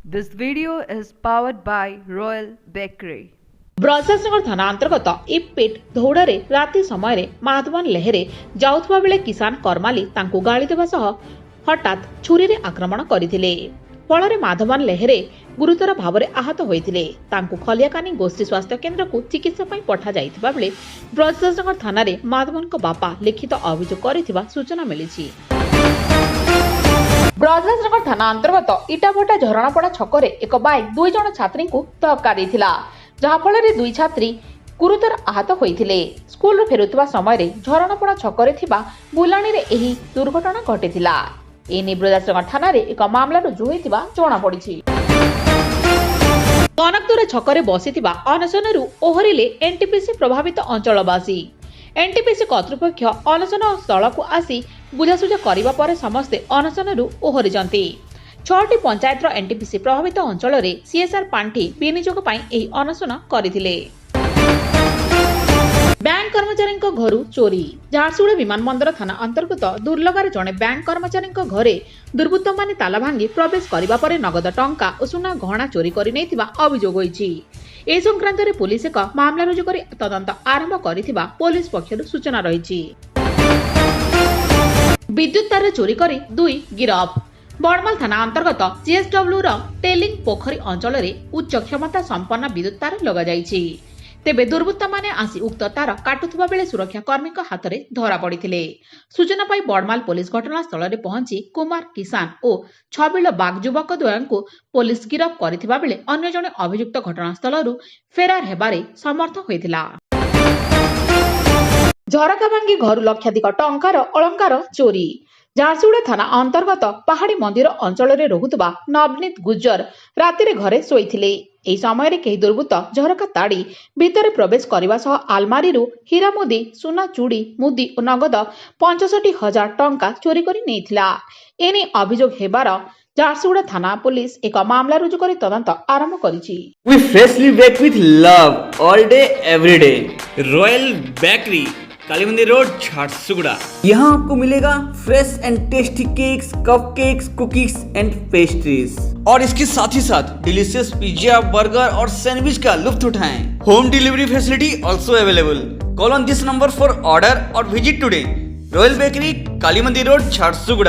This video is powered by Royal Bakery. Brajrajnagar थाना अंतर्गत इपपेट धौड़े राति समय माधवन लेहरे जाउथबा बेले किसान करमाली तांकु गाली देबा सह हठात छुरी रे आक्रमण करथिले। फଳରେ माधवन लेहरे गुरुतर भाव में आहत होइथिले। तांकु खलियाकानी गोष्ठी स्वास्थ्य केन्द्र को चिकित्सा पई पठा जाइथिबा बेले ब्रजराजनगर थाना रे माधवन को बापा लिखित अभियोग करिथिबा सूचना मिलिछि। ब्रजराजनगर थाना अंतर्गत इटाभटा झरणापड़ा छकरे एक बाइक दुई जन छात्री को धक्का देथिला, जहा फଳରେ दुई छात्री गुरुतर आहत होइथिले। स्कूल फेरुथिबा समय झरणापड़ा छकरे थिबा बुलाणी रे एही दुर्घटना घटिथिला। एने ब्रजराजनगर थाना रे एक मामला रुजु होइथिबा जणा पड़िछि। कनकदुरा छकरे बसिथिबा अनशनरु ओहरिले एनटीपीसी प्रभावित अंचलवासी। एनटीपीसी कर्तृपक्ष अनशन स्थल को आसी बुझासुझा करने पर समस्ते अनशनरु ओहरिजंती। 6टी पंचायत एनटीपीसी प्रभावित अंचल में सीएसआर पांठी विनियोग पई एही अनशन करथिले। बैंक कर्मचारी घरू चोरी। झारसुगुड़ा विमानबंदर थाना अंतर्गत दुर्लगार जड़े बैंक कर्मचारी घरे दुर्बृत्त माने ताला भांगी प्रवेश करने पर नगद टंका और सुना गहना चोरी कर अभियोग होइछि। ए संक्रांत में पुलिस एक मामला रुजु कर तदंत आरंभ करिथिबा पुलिस पक्षरु सूचना रहिछि। विद्युत तार चोरी करी दुई गिरफ। बड़माल थाना अंतर्गत जीएसडब्ल्यू टेलिंग पोखरी अंचल में उच्च क्षमता संपन्न विद्युत तार लगा जाइछि। तेबे दुर्बृत्त माने आसी उक्त तार काटुथिबा बेले सुरक्षा कर्मी हाथ में धरा पड़िथिले। सूचना पाई बड़माल पुलिस घटनास्थल में पहुंची कुमार किसान और छबिल बाग युवक द्वय को पुलिस गिरफ करथिबा बेले अन्य जने अभियुक्त घटनास्थल फेरार हेबारे समर्थ होइथिला। झरका भांगी घर लक्षाधिक टंकार अलंकार चोरी। झारसुगुड़ा थाना अंतर्गत पहाड़ी मंदिर अंचल में रहुतबा नवनीत गुज्जर राति घरे शोइथिले। एही समय रे केही दुर्बृत्त झरका ताड़ी भितर प्रवेश करने सह आलमारी हीरा मुदी, सुना चूड़ी, मुदी और नगद 65,000 टंका चोरी करि नेथिला। एने अभियोग हेबार झारसुगुड़ा थाना पुलिस एक मामला रुजु करी तदंत आरंभ करिछि। We freshly bake with love all day every day. Royal Bakery, Kalimandir road, Jharsuguda. यहाँ आपको मिलेगा fresh and tasty cakes, cupcakes, cookies and pastries और इसके साथ ही साथ डिलीशियस पिज्जा, बर्गर और सैंडविच का लुत्फ उठाएं। Home delivery facility also available. Call on this number for order और visit today. Royal bakery, Kalimandir road, Jharsuguda.